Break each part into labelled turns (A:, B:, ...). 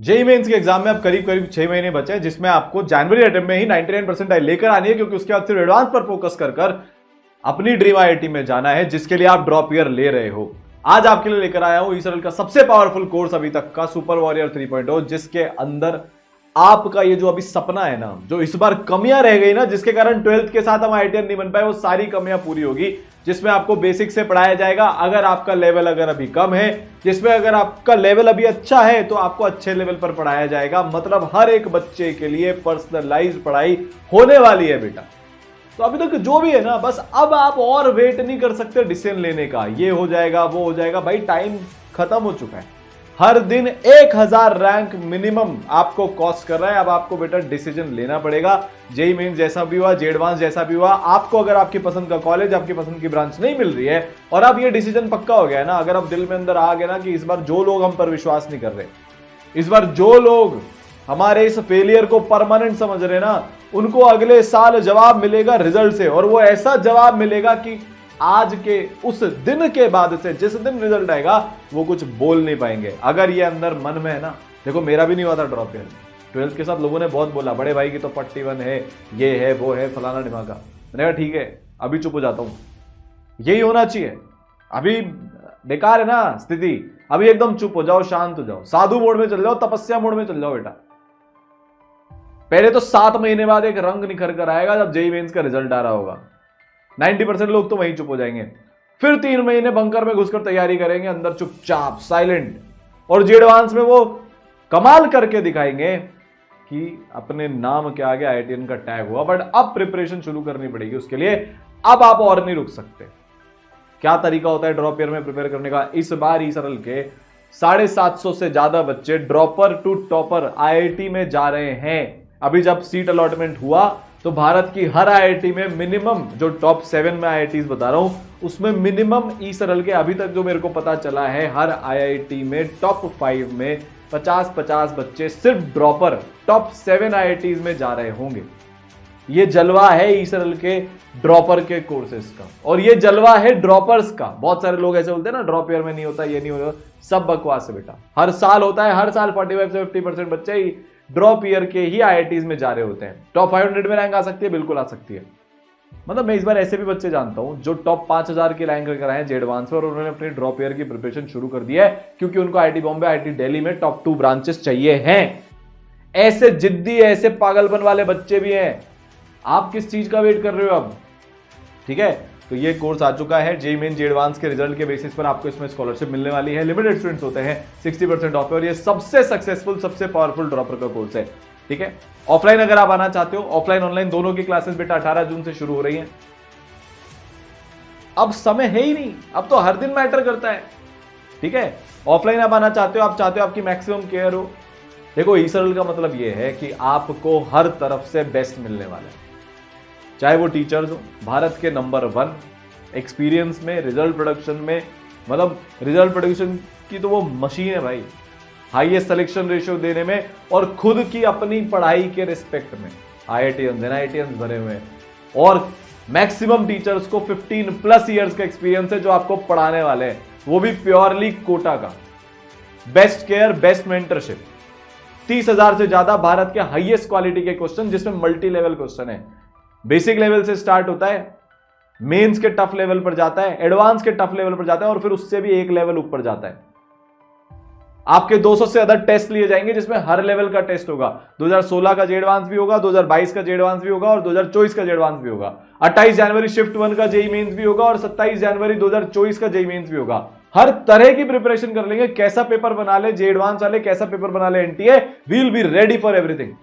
A: JEE mains के exam में अब करीब करीब 6 महीने बचे हैं, जिसमें आपको जनवरी अटेम्प्ट में ही 99% लेकर आनी है, क्योंकि उसके बाद सिर्फ एडवांस पर फोकस कर अपनी ड्रीम आईआईटी में जाना है, जिसके लिए आप ड्रॉप ईयर ले रहे हो। आज आपके लिए लेकर आया हूं ईसरल का सबसे पावरफुल कोर्स अभी तक का, सुपर वॉरियर 3.0, जिसके अंदर आपका ये जो अभी सपना है ना, जो इस बार कमियां रह गई ना, जिसके कारण 12th के साथ हम आईआईटीएन नहीं बन पाए, वो सारी कमियां पूरी होगी। जिसमें आपको बेसिक से पढ़ाया जाएगा, अगर आपका लेवल अगर अभी कम है, जिसमें अगर आपका लेवल अभी अच्छा है तो आपको अच्छे लेवल पर पढ़ाया जाएगा। मतलब हर एक बच्चे के लिए पर्सनलाइज्ड पढ़ाई होने वाली है बेटा। तो अभी तक जो भी है ना, बस अब आप और वेट नहीं कर सकते डिसीजन लेने का, ये हो जाएगा वो हो जाएगा, भाई टाइम खत्म हो चुका है। हर दिन 1000 रैंक मिनिमम आपको कॉस्ट कर रहा है। अब आपको बेटा डिसीजन लेना पड़ेगा। जेई मेंस जैसा भी हुआ, जे एडवांस जैसा भी हुआ, आपको अगर आपकी पसंद का कॉलेज, आपकी पसंद की ब्रांच नहीं मिल रही है, और अब ये डिसीजन पक्का हो गया है ना, अगर अब दिल में अंदर आ गया ना कि इस बार जो लोग हम पर विश्वास नहीं कर रहे, इस बार जो लोग हमारे इस फेलियर को परमानेंट समझ रहे ना, उनको अगले साल जवाब मिलेगा रिजल्ट से, और वो ऐसा जवाब मिलेगा कि आज के उस दिन के बाद से जिस दिन रिजल्ट आएगा वो कुछ बोल नहीं पाएंगे। अगर ये अंदर मन में है ना, देखो मेरा भी नहीं हुआ था ड्रॉप ईयर, 12th के साथ लोगों ने बहुत बोला, बड़े भाई की तो 41 है, ये है वो है, फलाना ढिमाका। मैंने कहा ठीक है, अभी चुप हो जाता हूं, यही होना चाहिए। अभी बेकार है ना स्थिति, अभी एकदम चुप हो जाओ, शांत हो जाओ, साधु मोड में चल जाओ, तपस्या मोड में चल जाओ बेटा। पहले तो 7 महीने बाद एक रंग निखर कर आएगा जब जेई मेंस का रिजल्ट आ रहा होगा। 90% लोग तो वहीं चुप हो जाएंगे। फिर 3 महीने बंकर में घुसकर तैयारी करेंगे, अंदर चुपचाप साइलेंट, और जे एडवांस में वो कमाल करके दिखाएंगे कि अपने नाम के आगे आईआईटीएन का टैग हुआ। बट अब प्रिपरेशन शुरू करनी पड़ेगी उसके लिए, अब आप और नहीं रुक सकते। क्या तरीका होता है ड्रॉप ईयर में प्रिपेयर करने का? इस बार ईसरल के 750 से ज्यादा बच्चे ड्रॉपर टू टॉपर आईआईटी में जा रहे हैं। अभी जब सीट अलॉटमेंट हुआ तो भारत की हर आईआईटी में मिनिमम, जो टॉप 7 में आईआईटीज बता रहा हूं, उसमें मिनिमम ईसरल के अभी तक जो मेरे को पता चला है, हर आईआईटी में टॉप 5 में 50-50 बच्चे सिर्फ ड्रॉपर टॉप 7 आईआईटीज में जा रहे होंगे। ये जलवा है ईसरल के ड्रॉपर के कोर्सेज का, और ये जलवा है ड्रॉपर्स का। बहुत सारे लोग ऐसे बोलते हैं ना, ड्रॉप ईयर में नहीं होता, ये नहीं होता, सब बकवास है बेटा। हर साल होता है, हर साल 45 से 50% बच्चे ही ड्रॉप ईयर के ही आईआईटीज में जा रहे होते हैं। टॉप 500 में रैंक आ सकती है, बिल्कुल आ सकती है। मतलब मैं इस बार ऐसे भी बच्चे जानता हूं जो टॉप 5000 की रैंक लेकर आए हैं जे एडवांस में, और उन्होंने अपनी ड्रॉप ईयर की प्रिपरेशन शुरू कर दिया है, क्योंकि उनको आईआईटी बॉम्बे, आईआईटी दिल्ली में टॉप 2 ब्रांचेस चाहिए हैं। ऐसे जिद्दी, ऐसे पागलपन वाले बच्चे भी हैं। आप किस चीज का वेट कर रहे हो अब? ठीक है, तो ये कोर्स आ चुका है। जेई मेन जे एडवांस के रिजल्ट के बेसिस पर आपको इसमें स्कॉलरशिप मिलने वाली है। लिमिटेड स्टूडेंट्स होते हैं, 60% ऑफ, और ये सबसे सक्सेसफुल, सबसे पावरफुल ड्रॉपर का कोर्स है। ठीक है, ऑफलाइन अगर आप आना चाहते हो, ऑफलाइन ऑनलाइन दोनों की क्लासेस बेटा 18 जून से शुरू हो रही हैं। अब समय है ही नहीं, अब तो हर दिन मैटर करता है। ठीक है, ऑफलाइन आप आना चाहते हो, आप चाहते हो आपकी मैक्सिमम केयर हो। देखो ईसरल का मतलब यह है कि आपको हर तरफ से बेस्ट मिलने वाला है, चाहे वो टीचर्स हो, भारत के नंबर 1 एक्सपीरियंस में, रिजल्ट प्रोडक्शन में। मतलब रिजल्ट प्रोडक्शन की तो वो मशीन है भाई, हाईएस्ट सिलेक्शन रेशियो देने में, और खुद की अपनी पढ़ाई के रिस्पेक्ट में आईआईटीएन, एनआईटीएन भरे हुए हैं, और मैक्सिमम टीचर्स को 15+ ईयर्स का एक्सपीरियंस है जो आपको पढ़ाने वाले हैं, वो भी प्योरली कोटा का। बेस्ट केयर, बेस्ट मेंटरशिप, 30,000 से ज्यादा भारत के हाईएस्ट क्वालिटी के क्वेश्चन, जिसमें मल्टी लेवल क्वेश्चन है। बेसिक लेवल से स्टार्ट होता है, मेंस के टफ लेवल पर जाता है, एडवांस के टफ लेवल पर जाता है, और फिर उससे भी एक लेवल ऊपर जाता है। आपके 200 से ज्यादा टेस्ट लिए जाएंगे, जिसमें हर लेवल का टेस्ट होगा। 2016 का जे एडवांस भी होगा, 2022 का जे एडवांस भी होगा, और 2024 का जे एडवांस भी होगा। 28 जनवरी शिफ्ट 1 का जेई मेंस भी होगा, और 27 जनवरी 2024 का जेई मेंस भी होगा। हर तरह की प्रिपरेशन कर लेंगे। कैसा पेपर बना ले जे एडवांस वाले, कैसा पेपर बना ले NTA, we will be ready for everything.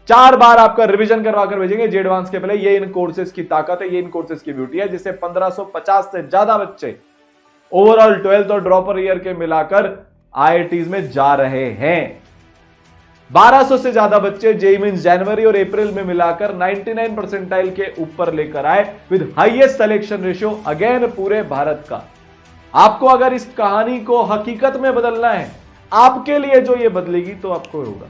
A: 4 बार आपका रिवीजन करवा कर भेजेंगे जे एडवांस के पहले। ये इन कोर्सेज की ताकत है, ये इन कोर्सेज की ब्यूटी है, जिससे 1550 से ज्यादा बच्चे ओवरऑल 12th और ड्रॉपर ईयर के मिलाकर आईआईटीज में जा रहे हैं। 1200 से ज्यादा बच्चे जेई मींस जनवरी और अप्रैल में मिलाकर 99 परसेंटाइल के ऊपर लेकर आए, with highest selection ratio, again पूरे भारत का। आपको अगर इस कहानी को हकीकत में बदलना है, आपके लिए जो ये बदलेगी, तो आपको होगा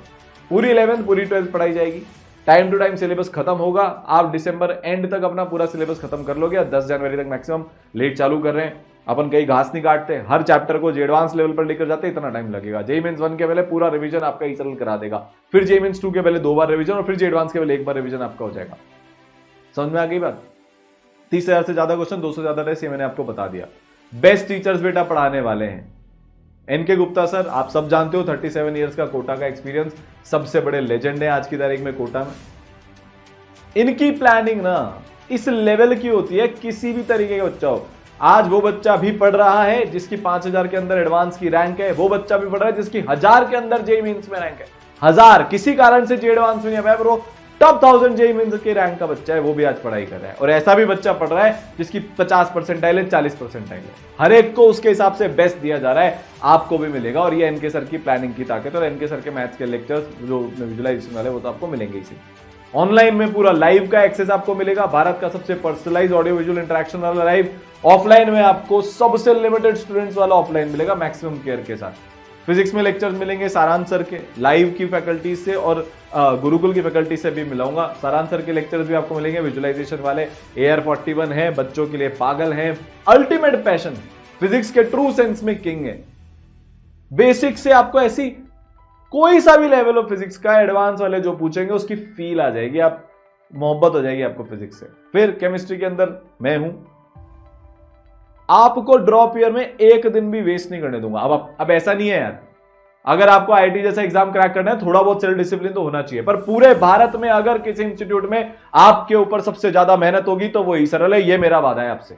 A: पूरी 11th पूरी 12th पढ़ाई जाएगी, टाइम टू टाइम सिलेबस खत्म होगा। आप दिसंबर एंड तक अपना पूरा सिलेबस खत्म कर लोगे, 10 जनवरी तक मैक्सिमम लेट चालू कर रहे हैं। अपन कहीं घास नहीं काटते, हर चैप्टर को एडवांस लेवल पर लेकर जाते, इतना टाइम लगेगा। जेईई मेंस 1 के पहले पूरा रिवीजन आपका ई-सरल करा देगा, फिर जेईई मेंस 2 के पहले 2 बार रिवीजन और फिर जेईई एडवांस के पहले 1 बार रिवीजन आपका हो जाएगा। समझ में आ गई बात? 30,000 से ज्यादा क्वेश्चन, 200 से ज्यादा टेस्ट, ये मैंने आपको बता दिया। बेस्ट टीचर्स बेटा पढ़ाने वाले हैं एनके गुप्ता सर, आप सब जानते हो 37 ईयर्स का कोटा का एक्सपीरियंस, सबसे बड़े लेजेंड है आज की तारीख में कोटा में। इनकी प्लानिंग ना इस लेवल की होती है, किसी भी तरीके का बच्चा हो। आज वो बच्चा भी पढ़ रहा है जिसकी 5000 के अंदर एडवांस की रैंक है, वो बच्चा भी पढ़ रहा है जिसकी 1000 के अंदर जेईई मेंस में रैंक है। 1000 किसी कारण से जेईई एडवांस में नहीं आया, पर वो टॉप 1000 जेईई मेंस के रैंक का बच्चा है, वो भी आज पढ़ाई कर रहा है। और ऐसा भी बच्चा पढ़ रहा है जिसकी 50 परसेंटाइल है, 40 परसेंटाइल है। हर एक को उसके हिसाब से बेस्ट दिया जा रहा है, आपको भी मिलेगा। और ये एनके सर की प्लानिंग की ताकत है। और एनके सर के मैथ्स के लेक्चर्स जो विजुअलाइजेशन वाले वो तो आपको मिलेंगे इसी। ऑनलाइन में पूरा लाइव का एक्सेस आपको मिलेगा, भारत का सबसे पर्सनलाइज ऑडियो विजुअल इंटरेक्शन वाला लाइव। ऑफलाइन में आपको सबसे लिमिटेड स्टूडेंट्स वाला ऑफलाइन मिलेगा मैक्सिमम केयर के साथ। फिजिक्स में लेक्चर्स मिलेंगे सारांश सर के लाइव की फैकल्टी से और गुरुकुल की फैकल्टी से भी मिलाऊंगा। सारांश सर के लेक्चर्स भी आपको मिलेंगे विजुअलाइजेशन वाले। AR41 है, बच्चों के लिए पागल है, अल्टीमेट पैशन, फिजिक्स के ट्रू सेंस में किंग है। बेसिक से आपको ऐसी कोई सा भी लेवल ऑफ फिजिक्स का एडवांस वाले जो पूछेंगे उसकी फील आ जाएगी, आप मोहब्बत हो जाएगी आपको फिजिक्स से। फिर केमिस्ट्री के अंदर मैं हूं, आपको ड्रॉप ईयर में एक दिन भी वेस्ट नहीं करने दूंगा। अब ऐसा नहीं है यार, अगर आपको आईआईटी जैसा एग्जाम क्रैक करना है, थोड़ा बहुत सेल्फ डिसिप्लिन तो होना चाहिए। पर पूरे भारत में अगर किसी इंस्टीट्यूट में आपके ऊपर सबसे ज्यादा मेहनत होगी तो वो ई-सरल है, ये मेरा वादा है आपसे।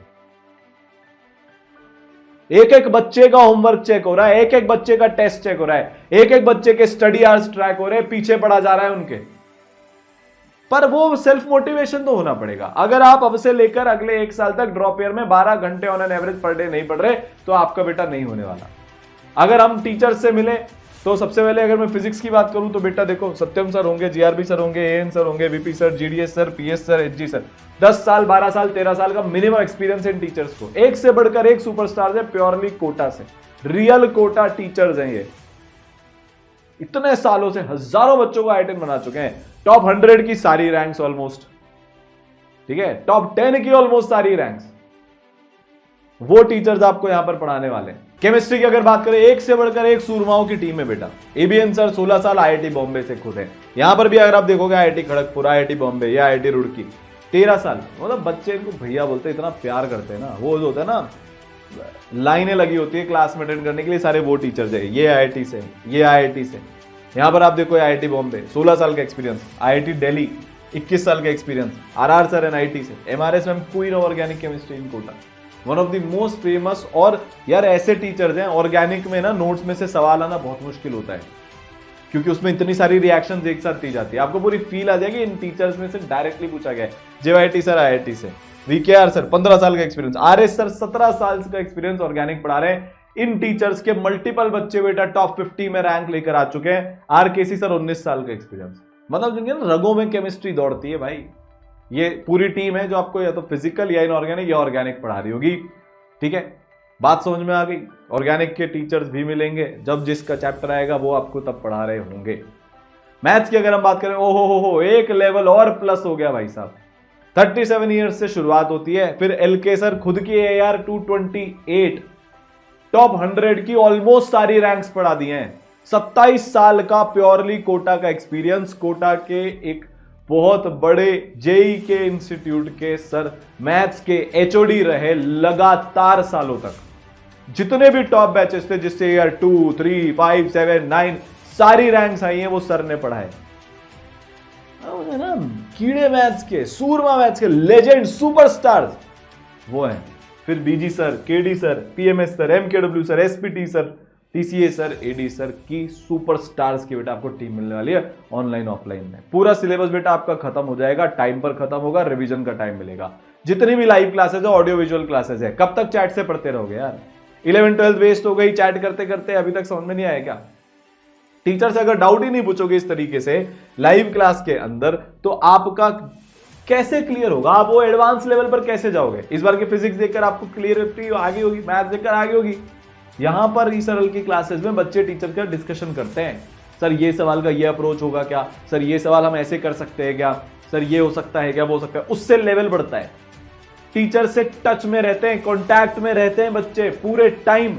A: एक एक बच्चे का होमवर्क चेक हो रहा है, एक एक बच्चे का टेस्ट चेक हो रहा है, एक एक बच्चे के स्टडी आवर्स ट्रैक हो रहे हैं, पीछे पड़ा जा रहा है उनके। पर वो सेल्फ मोटिवेशन तो होना पड़ेगा। अगर आप अब से लेकर अगले 1 साल तक ड्रॉप ईयर में 12 घंटे on an average per day नहीं पढ़ रहे तो आपका बेटा नहीं होने वाला। अगर हम टीचर्स से मिले तो सबसे पहले अगर मैं फिजिक्स की बात करूं तो बेटा देखो, सत्यम सर होंगे, जीआरबी सर होंगे, एएन सर होंगे, VP sir, GDS sir, PS sir, Hg sir. 10 साल, 12 साल, 13 साल का मिनिमम एक्सपीरियंस है इन टीचर्स को। एक से बढ़कर एक सुपरस्टार है, प्योरली कोटा से, रियल कोटा टीचर्स हैं ये। इतने सालों से हजारों बच्चों को आईआईटी बना चुके हैं। टॉप 100 की सारी रैंक्स ऑलमोस्ट, ठीक है, टॉप 10 की ऑलमोस्ट सारी रैंक्स, वो टीचर्स आपको यहां पर पढ़ाने वाले हैं। केमिस्ट्री की अगर बात करें, एक से बढ़कर एक सूरमाओं की टीम है बेटा। एबीएन सर 16 साल आईआईटी बॉम्बे से खुद है। यहां पर भी अगर आप देखोगे आईआईटी खड़गपुर, आईआईटी बॉम्बे या आईआईटी रुड़की, 13 साल। मतलब बच्चे इनको भैया बोलते इतना प्यार करते हैं ना, वो जो होता है ना, लाइनें लगी होती है क्लास में अटेंड करने के लिए, सारे वो टीचर्स है। ये आईआईटी से, ये आईआईटी से। यहां पर आप देखो आईआईटी बॉम्बे 16 साल का एक्सपीरियंस, आईआईटी दिल्ली 21 साल का एक्सपीरियंस, आरआर सर एनआईटी से, MRS ma'am queen of organic chemistry in Kota, one of the most famous. और यार ऐसे टीचर्स हैं, ऑर्गेनिक में ना नोट्स में से सवाल आना बहुत मुश्किल होता है क्योंकि उसमें इतनी सारी रिएक्शंस एक साथ दी जाती है। आपको पूरी फील आ जाएगी इन टीचर्स में से डायरेक्टली पूछा गया है। जेवाईटी सर आईआईटी से, वीकेआर सर 15 साल का एक्सपीरियंस, आरएस सर 17 साल का एक्सपीरियंस ऑर्गेनिक पढ़ा रहे हैं। इन टीचर्स के मल्टीपल बच्चे बेटा टॉप 50 में रैंक लेकर आ चुके हैं। आरकेसी सर 19 साल का एक्सपीरियंस। मतलब जिनके ना रगों में केमिस्ट्री दौड़ती है भाई। ये पूरी टीम है जो आपको या तो फिजिकल या इनऑर्गेनिक या ऑर्गेनिक पढ़ा रही होगी, ठीक है। बात समझ में आ गई। ऑर्गेनिक के टीचर्स भी मिलेंगे, जब जिसका चैप्टर आएगा वो आपको तब पढ़ा रहे होंगे। मैथ्स की अगर हम बात करें, ओहो हो, एक लेवल और प्लस हो गया भाई साहब। 37 ईयर्स से शुरुआत होती है। फिर एलके सर खुद की AR 228 टॉप 100 की ऑलमोस्ट सारी रैंक्स पढ़ा दी हैं। 27 साल का प्योरली कोटा का एक्सपीरियंस, कोटा के एक बहुत बड़े जेई के इंस्टीट्यूट के सर, मैथ्स के HOD रहे लगातार सालों तक। जितने भी टॉप बैचेस थे जिससे AR 2, 3, 5, 7, 9 सारी रैंक्स आई हैं, वो सर ने पढ़ाए ना। कीड़े मैथ्स के, सूरमा मैथ्स के लेजेंड सुपरस्टार्स वो हैं। फिर BG sir, KD sir, PMS sir, MKW sir, SPT sir, TCA sir, AD sir की सुपरस्टार्स की बेटा आपको टीम मिलने वाली है ऑनलाइन ऑफलाइन में। पूरा सिलेबस बेटा आपका खत्म हो जाएगा, टाइम पर खत्म होगा, रिवीजन का टाइम मिलेगा। जितनी भी लाइव क्लासेस है, ऑडियो विजुअल क्लासेस है, कब तक चैट से पढ़ते रहोगे यार? 11th 12th वेस्ट हो गई चैट करते करते, अभी तक समझ में नहीं आया क्या? टीचर से अगर डाउट ही नहीं पूछोगे इस तरीके से लाइव क्लास के अंदर, तो आपका कैसे क्लियर होगा? आप वो एडवांस लेवल पर कैसे जाओगे? इस बार की फिजिक्स देखकर आपको क्लियरिटी आगे होगी, मैथ देखकर आगे होगी। यहां पर ई-सरल की क्लासेस में बच्चे टीचर का डिस्कशन करते हैं, सर ये सवाल का ये अप्रोच होगा क्या, सर ये सवाल हम ऐसे कर सकते हैं क्या, सर ये हो सकता है क्या, वो हो सकता है। उससे लेवल बढ़ता है। टीचर से टच में रहते हैं, कांटेक्ट में रहते हैं बच्चे पूरे टाइम।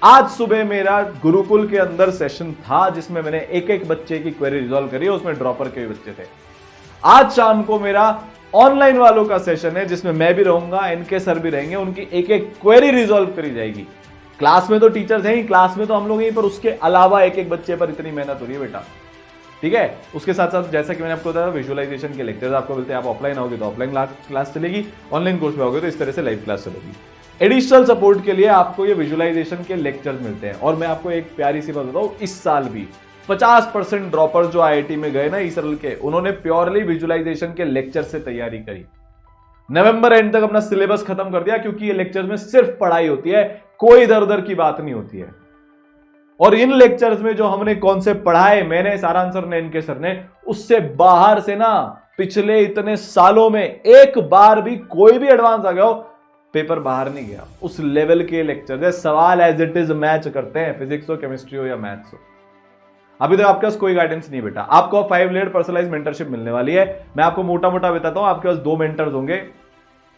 A: आज सुबह मेरा गुरुकुल के अंदर सेशन था जिसमें मैंने एक एक बच्चे की क्वेरी रिजॉल्व करी, उसमें ड्रॉपर के भी बच्चे थे। आज शाम को मेरा ऑनलाइन वालों का सेशन है जिसमें मैं भी रहूंगा, इनके सर भी रहेंगे, उनकी एक एक क्वेरी रिजॉल्व करी जाएगी। क्लास में तो टीचर्स हैं ही, क्लास में तो हम लोग ही, पर उसके अलावा एक एक बच्चे पर इतनी मेहनत हो रही है बेटा, ठीक है। उसके साथ साथ जैसा कि मैंने आपको बताया विजुअलाइजेशन के लेक्चर्स आपको मिलते हैं। आप ऑफलाइन आओगे तो ऑफलाइन क्लास चलेगी, ऑनलाइन कोर्स में आओगे तो इस तरह से लाइव क्लास चलेगी। एडिशनल सपोर्ट के लिए आपको ये विजुअलाइजेशन के लेक्चर्स मिलते हैं। और मैं आपको एक प्यारी सी बात बताऊं, इस साल भी 50% ड्रॉपर जो आईआईटी में गए ना ईसरल के, उन्होंने प्योरली विजुअलाइजेशन के लेक्चर से तैयारी करी। नवंबर एंड तक अपना सिलेबस खत्म कर दिया, क्योंकि ये लेक्चर्स में सिर्फ पढ़ाई होती है, कोई इधर उधर की बात नहीं होती है। और इन लेक्चर्स में जो हमने कॉन्सेप्ट पढ़ाए, मैंने, सारांश सर ने, इनके सर ने, उससे बाहर से ना पिछले इतने सालों में एक बार भी कोई भी एडवांस आ गया हो पेपर बाहर नहीं गया। उस लेवल के लेक्चर है, सवाल एज इट इज मैच करते हैं, फिजिक्स हो, केमिस्ट्री हो या मैथ्स हो। अभी तक आपके पास कोई गाइडेंस नहीं बेटा। आपको 5 लेयर पर्सनलाइज मेंटरशिप मिलने वाली है। मैं आपको मोटा मोटा बताता हूं, आपके पास 2 मेंटर्स होंगे।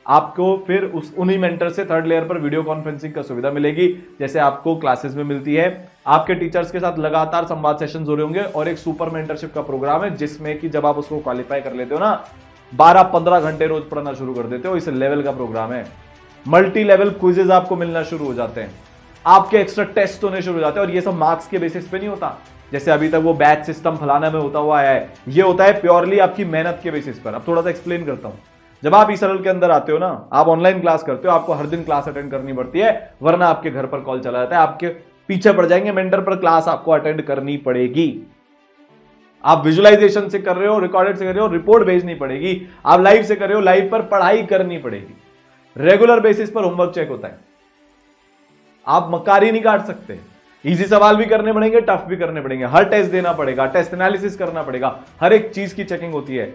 A: आपको फिर उन्हीं मेंटर से 3rd लेयर पर वीडियो कॉन्फ्रेंसिंग का सुविधा मिलेगी, जैसे आपको क्लासेस में मिलती है। आपके टीचर्स के साथ लगातार संवाद सेशंस हो रहे होंगे और एक सुपर मेंटरशिप का प्रोग्राम है जिसमें कि जब आप उसको क्वालिफाई कर लेते हो ना, 12-15 घंटे रोज पढ़ना शुरू कर देते हो। इस लेवल का प्रोग्राम है। मल्टी लेवल क्विजेज आपको मिलना शुरू हो जाते हैं, आपके एक्स्ट्रा टेस्ट होने शुरू हो जाते हैं। और ये सब मार्क्स के बेसिस पे नहीं होता जैसे अभी तक वो बैच सिस्टम फलाना में होता हुआ आया है। ये होता है प्योरली आपकी मेहनत के बेसिस पर। अब थोड़ा सा एक्सप्लेन करता हूं। जब आप ईसरल के अंदर आते हो ना, आप ऑनलाइन क्लास करते हो, आपको हर दिन क्लास अटेंड करनी पड़ती है, वरना आपके घर पर कॉल चला जाता है, आपके पीछे पड़ जाएंगे मेंटर पर। क्लास आपको अटेंड करनी पड़ेगी। आप विजुअलाइजेशन से कर रहे हो, रिकॉर्डेड से कर रहे हो, रिपोर्ट भेजनी पड़ेगी। आप लाइव से कर रहे हो, लाइव पर पढ़ाई करनी पड़ेगी। रेगुलर बेसिस पर होमवर्क चेक होता है। आप मकारी नहीं काट सकते। इजी सवाल भी करने पड़ेंगे, टफ भी करने पड़ेंगे, हर टेस्ट देना पड़ेगा, टेस्ट एनालिसिस करना पड़ेगा, हर एक चीज की चेकिंग होती है।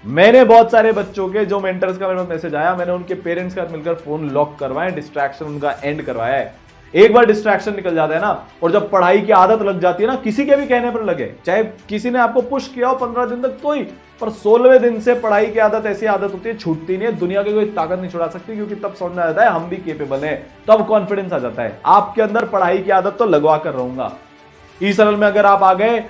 A: मैंने बहुत सारे बच्चों के जो मेंटर्स का मेरे पास मैसेज आया, मैंने उनके पेरेंट्स के साथ मिलकर फोन लॉक करवाए, डिस्ट्रैक्शन उनका एंड करवाया है। एक बार डिस्ट्रैक्शन निकल जाता है ना, और जब पढ़ाई की आदत लग जाती है ना, किसी के भी कहने पर लगे, चाहे किसी ने आपको पुश किया हो 15 दिन तक तो ही, पर 16वें दिन से पढ़ाई की आदत ऐसी आदत होती है, छूटती नहीं है। दुनिया की कोई ताकत नहीं छुड़ा सकती, क्योंकि तब समझ में आता है हम भी केपेबल हैं, तब कॉन्फिडेंस आ जाता है। आपके अंदर पढ़ाई की आदत तो लगवा कर रहूंगा। ईसरल में अगर आप आ गए,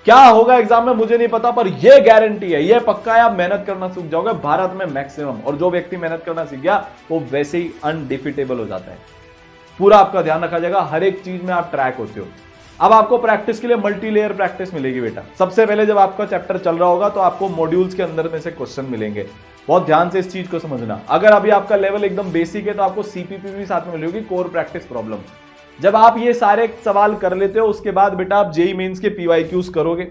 A: क्या होगा एग्जाम में मुझे नहीं पता, पर यह गारंटी है, यह पक्का है, आप मेहनत करना सीख जाओगे भारत में मैक्सिमम। और जो व्यक्ति मेहनत करना सीख गया वो वैसे ही अनडिफिटेबल हो जाता है। पूरा आपका ध्यान रखा जाएगा, हर एक चीज में आप ट्रैक होते हो। अब आपको प्रैक्टिस के लिए मल्टी लेयर प्रैक्टिस मिलेगी बेटा। सबसे पहले जब आपका चैप्टर चल रहा होगा तो आपको मॉड्यूल्स के अंदर में से क्वेश्चन मिलेंगे। बहुत ध्यान से इस चीज को समझना। अगर अभी आपका लेवल एकदम बेसिक है तो आपको सीपीपी भी साथ में मिलेगी, कोर प्रैक्टिस प्रॉब्लम। जब आप ये सारे सवाल कर लेते हो, उसके बाद बेटा आप जेईई मेंस के पीवाईक्यूज करोगे।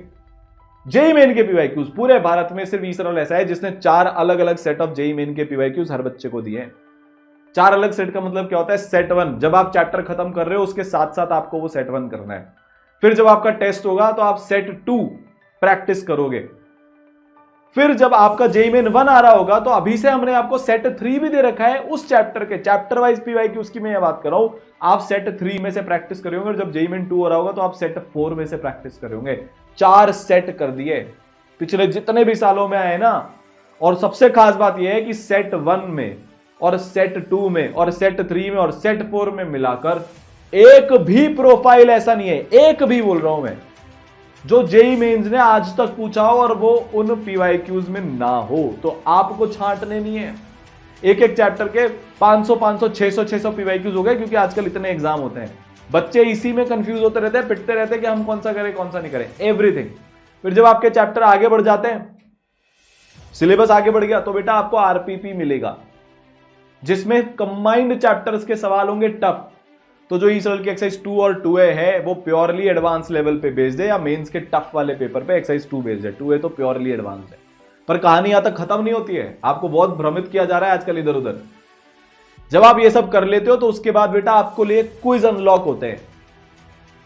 A: जेईई मेन के पीवाईक्यूज पूरे भारत में सिर्फ ईसरल ऐसा है जिसने 4 अलग अलग सेट ऑफ जेईई मेन के पीवाईक्यूज हर बच्चे को दिए हैं। 4 अलग सेट का मतलब क्या होता है? सेट 1 जब आप चैप्टर खत्म कर रहे हो उसके साथ साथ आपको वो सेट 1 करना है। फिर जब आपका टेस्ट होगा तो आप सेट 2 प्रैक्टिस करोगे। फिर जब आपका जेईई मेन 1 आ रहा होगा तो अभी से हमने आपको सेट 3 भी दे रखा है उस चैप्टर के, चैप्टर वाइज पीवाईक्यूज की मैं बात कर रहा हूं। आप सेट 3 में से प्रैक्टिस करोगे और जब जेईई मेन 2 हो रहा होगा तो आप सेट 4 में से प्रैक्टिस करोगे। 4 सेट कर दिए पिछले जितने भी सालों में आए ना। और सबसे खास बात यह है कि सेट 1 में और सेट 2 में और सेट 3 में और सेट 4 में मिलाकर एक भी प्रोफाइल ऐसा नहीं है, एक भी बोल रहा हूं मैं, जो जेईई मेंस ने आज तक पूछा हो और वो उन पीवाईक्यूज में ना हो। तो आपको छांटने नहीं है। एक एक चैप्टर के 500 500 600 600 पीवाईक्यूज हो गए, क्योंकि आजकल इतने एग्जाम होते हैं। बच्चे इसी में कंफ्यूज होते रहते हैं, पिटते रहते हैं कि हम कौन सा करें कौन सा नहीं करें, एवरीथिंग। फिर जब आपके चैप्टर आगे बढ़ जाते हैं, सिलेबस आगे बढ़ गया, तो बेटा आपको आरपीपी मिलेगा जिसमें कंबाइंड चैप्टर्स के सवाल होंगे टफ। तो जो ईसरल की एक्सरसाइज 2 और 2A है वो प्योरली एडवांस लेवल पे बेस्ड है, या मेंस के टफ वाले पेपर पे एक्सरसाइज 2 बेस्ड है। 2A तो प्योरली एडवांस है। पर कहानी यहां तक खत्म नहीं होती है। आपको बहुत भ्रमित किया जा रहा है आजकल इधर उधर। जब आप ये सब कर लेते हो तो उसके बाद बेटा आपको लिए क्विज अनलॉक होते हैं,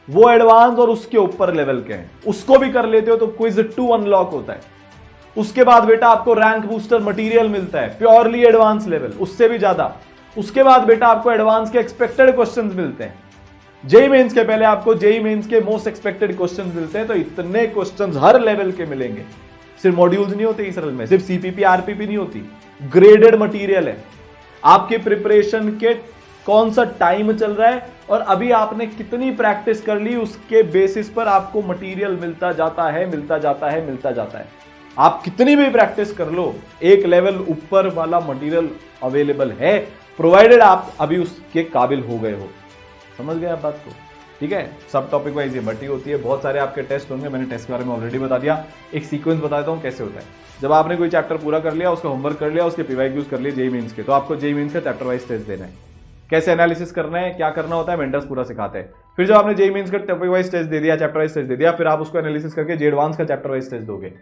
A: वो एडवांस और उसके ऊपर लेवल के हैं। उसको भी कर लेते हो तो क्विज 2 अनलॉक होता है। उसके बाद बेटा आपको रैंक बूस्टर मटेरियल मिलता है, प्योरली एडवांस लेवल, उससे भी ज्यादा। उसके बाद बेटा आपको एडवांस के एक्सपेक्टेड क्वेश्चंस मिलते हैं। जेईई मेंस के पहले आपको जेईई मेंस के मोस्ट एक्सपेक्टेड क्वेश्चंस मिलते हैं। तो इतने क्वेश्चंस हर लेवल के मिलेंगे। सिर्फ मॉड्यूल्स नहीं होते ईसरल में, सिर्फ सीपीपी आरपीपी नहीं होती, ग्रेडेड मटेरियल है। आपकी प्रिपरेशन के कौन सा टाइम चल रहा है और अभी आपने कितनी प्रैक्टिस कर ली, उसके बेसिस पर आपको मटेरियल मिलता जाता है, मिलता जाता है, मिलता जाता है। आप कितनी भी प्रैक्टिस कर लो, एक लेवल ऊपर वाला मटेरियल अवेलेबल है, प्रोवाइडेड आप अभी उसके काबिल हो गए हो। समझ गए आप बात को? ठीक है, सब टॉपिक वाइज ये भर्ती होती है, बहुत सारे आपके टेस्ट होंगे, मैंने टेस्ट के बारे में ऑलरेडी बता दिया। एक सीक्वेंस बता देता हूं कैसे होता है। जब आपने कोई चैप्टर पूरा कर लिया, उसका होमवर्क कर लिया, उसके पीवाईक्यूज कर लिए जेईई मेंस के, तो आपको जेईई मेंस का चैप्टर वाइज टेस्ट देना है। कैसे एनालिसिस करना है, क्या करना होता है, मेंटर्स पूरा सिखाते हैं। फिर जब आपने जेईई मेंस का टॉपिक वाइज टेस्ट दे दिया, चैप्टर वाइज टेस्ट दे दिया, फिर आप उसको एनालिसिस करके जे एडवांस का चैप्टर वाइज टेस्ट दोगे।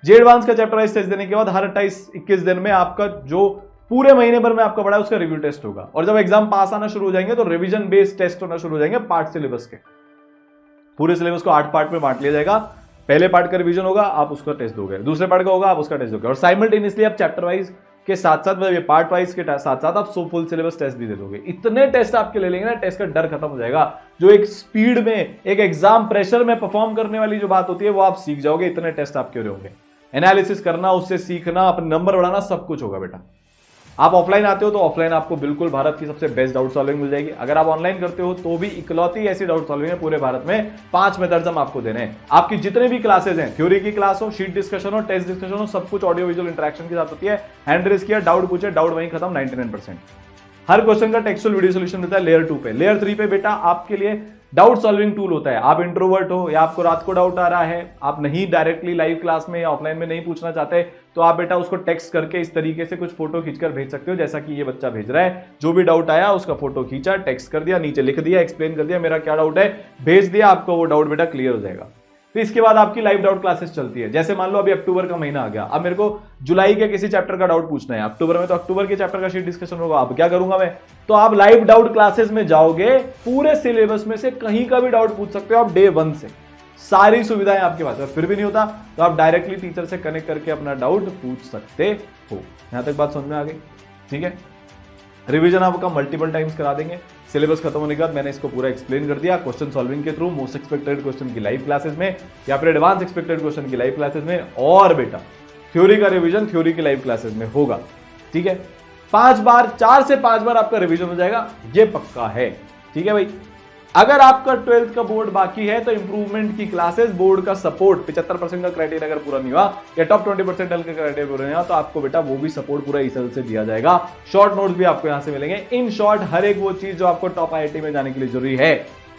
A: जे एडवांस का चैप्टर वाइज टेस्ट देने के बाद हर 28-21 दिन में आपका जो पूरे महीने भर में आपका पढ़ा है उसका रिव्यू टेस्ट होगा। और जब एग्जाम पास आना शुरू हो जाएंगे तो रिवीजन बेस्ड टेस्ट होना शुरू हो जाएंगे पार्ट सिलेबस के। पूरे सिलेबस को 8 पार्ट में बांट लिया जाएगा। पहले पार्ट का रिवीजन होगा, आप उसका टेस्ट दोगे, दूसरे पार्ट का होगा, आप उसका टेस्ट दोगे, और साइमल्टेनियसली आप चैप्टर वाइज के साथ साथ, मतलब ये पार्ट वाइज के साथ साथ आप फुल सिलेबस टेस्ट भी दे दोगे। इतने टेस्ट आपके ले लेंगे ना, टेस्ट का डर खत्म हो जाएगा। जो एक स्पीड में, एक एग्जाम प्रेशर में परफॉर्म करने वाली जो बात होती है, वो आप सीख जाओगे। इतने टेस्ट आपके हो रहे होंगे। एनालिसिस करना, उससे सीखना, अपने नंबर बढ़ाना, सब कुछ होगा बेटा। आप ऑफलाइन आते हो तो ऑफलाइन आपको बिल्कुल भारत की सबसे बेस्ट डाउट सॉल्विंग मिल जाएगी। अगर आप ऑनलाइन करते हो तो भी इकलौती ऐसी डाउट सॉल्विंग है पूरे भारत में। 5 मेथड्स हम आपको देने हैं। आपकी जितने भी क्लासेस हैं, थ्योरी की क्लास हो, शीट डिस्कशन हो, टेस्ट डिस्कशन हो, सब कुछ ऑडियो विजुअल इंटरेक्शन के साथ होती है। हैंड रेज किया, डाउट पूछे, डाउट वहीं खत्म, 99%। हर क्वेश्चन का टेक्सचुअल वीडियो सोल्यूशन मिलता है लेयर 2 पे। लेयर 3 पे बेटा आपके लिए डाउट सॉल्विंग टूल होता है। आप इंट्रोवर्ट हो या आपको रात को डाउट आ रहा है, आप नहीं डायरेक्टली लाइव क्लास में या ऑफलाइन में नहीं पूछना चाहते, तो आप बेटा उसको टेक्स्ट करके इस तरीके से कुछ फोटो खींचकर भेज सकते हो, जैसा कि ये बच्चा भेज रहा है। जो भी डाउट आया उसका फोटो खींचा, टेक्स्ट कर दिया, नीचे लिख दिया, एक्सप्लेन कर दिया मेरा क्या डाउट है, भेज दिया, आपको वो डाउट बेटा क्लियर हो जाएगा। फिर इसके बाद आपकी लाइव डाउट क्लासेस चलती है। जैसे मान लो अभी अक्टूबर का महीना आ गया, अब मेरे को जुलाई के किसी चैप्टर का डाउट पूछना है। अक्टूबर में तो अक्टूबर के चैप्टर का शीट डिस्कशन होगा। अब क्या करूंगा मैं, तो आप लाइव डाउट क्लासेस में जाओगे, पूरे सिलेबस में से कहीं का भी डाउट पूछ सकते हो आप डे 1 से। सारी सुविधाएं आपके पास है। फिर भी नहीं होता तो आप डायरेक्टली टीचर से कनेक्ट करके अपना डाउट पूछ सकते हो। यहां तक बात समझ में आ गई? ठीक है। रिवीजन आपका मल्टीपल टाइम्स करा देंगे। सिलेबस खत्म होने के बाद मैंने इसको पूरा एक्सप्लेन कर दिया, क्वेश्चन सॉल्विंग के थ्रू, मोस्ट एक्सपेक्टेड क्वेश्चन की लाइव क्लासेस में या फिर एडवांस एक्सपेक्टेड क्वेश्चन की लाइव क्लासेस में, और बेटा थ्योरी का रिवीजन थ्योरी की लाइव क्लासेस में होगा। ठीक है, 5 बार, 4 से 5 बार आपका रिवीजन हो जाएगा, ये पक्का है। ठीक है भाई। अगर आपका 12th का बोर्ड बाकी है तो इंप्रूवमेंट की क्लासेस, बोर्ड का सपोर्ट, 75% का क्राइटेरिया अगर पूरा नहीं हुआ या टॉप 20% का क्राइटेरिया पूरा नहीं हुआ, तो आपको बेटा वो भी सपोर्ट पूरा इस से दिया जाएगा। शॉर्ट नोट्स भी आपको यहां से मिलेंगे। इन शॉर्ट हर एक वो चीज जो आपको टॉप आईआईटी में जाने के लिए जरूरी है,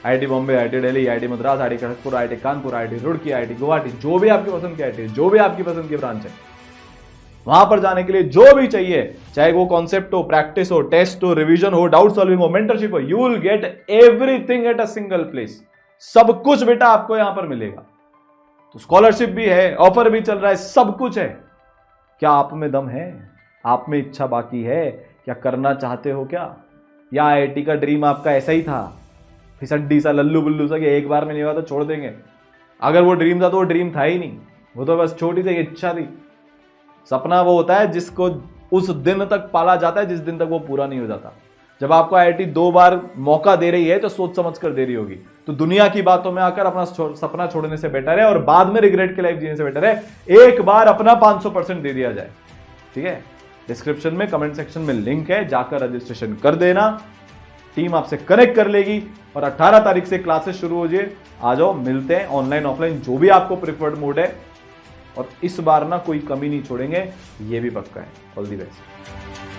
A: IIT Bombay, IIT Delhi, IIT Madras, IIT Kharagpur, IIT Kanpur, IIT Roorkee, IIT Guwahati, जो भी आपकी पसंद की आईआईटी, जो भी आपकी पसंद की ब्रांच है, वहां पर जाने के लिए जो भी चाहिए, चाहे वो कॉन्सेप्ट हो, प्रैक्टिस हो, टेस्ट हो, रिवीजन हो, डाउट सॉल्विंग हो, मेंटरशिप हो, you will get everything at a single place. सब कुछ बेटा आपको यहां पर मिलेगा। तो स्कॉलरशिप भी है, ऑफर भी चल रहा है, सब कुछ है। क्या आप में दम है? आप में इच्छा बाकी है? क्या करना चाहते हो क्या? या आईआईटी का ड्रीम आपका ऐसा ही था, फिसड्डी सा, लल्लू बुल्लू सा, कि एक बार में नहीं हुआ तो छोड़ देंगे? अगर वो ड्रीम था तो वो ड्रीम था ही नहीं, वो तो बस छोटी सी इच्छा थी। सपना वो होता है जिसको उस दिन तक पाला जाता है जिस दिन तक वो पूरा नहीं हो जाता। जब आपको आईआईटी 2 बार मौका दे रही है तो सोच समझ कर दे रही होगी। तो दुनिया की बातों में आकर अपना सपना छोड़ने से बेटर है और बाद में रिग्रेट की लाइफ जीने से बेटर है एक बार अपना 500% दे दिया जाए। ठीक है, डिस्क्रिप्शन में, कमेंट सेक्शन में लिंक है, जाकर रजिस्ट्रेशन कर देना। टीम आपसे कनेक्ट कर लेगी और 18 तारीख से क्लासेस शुरू हो जाए। आ जाओ, मिलते हैं ऑनलाइन ऑफलाइन, जो भी आपको प्रिफर्ड मोड है। और इस बार ना कोई कमी नहीं छोड़ेंगे, ये भी पक्का है। All the best.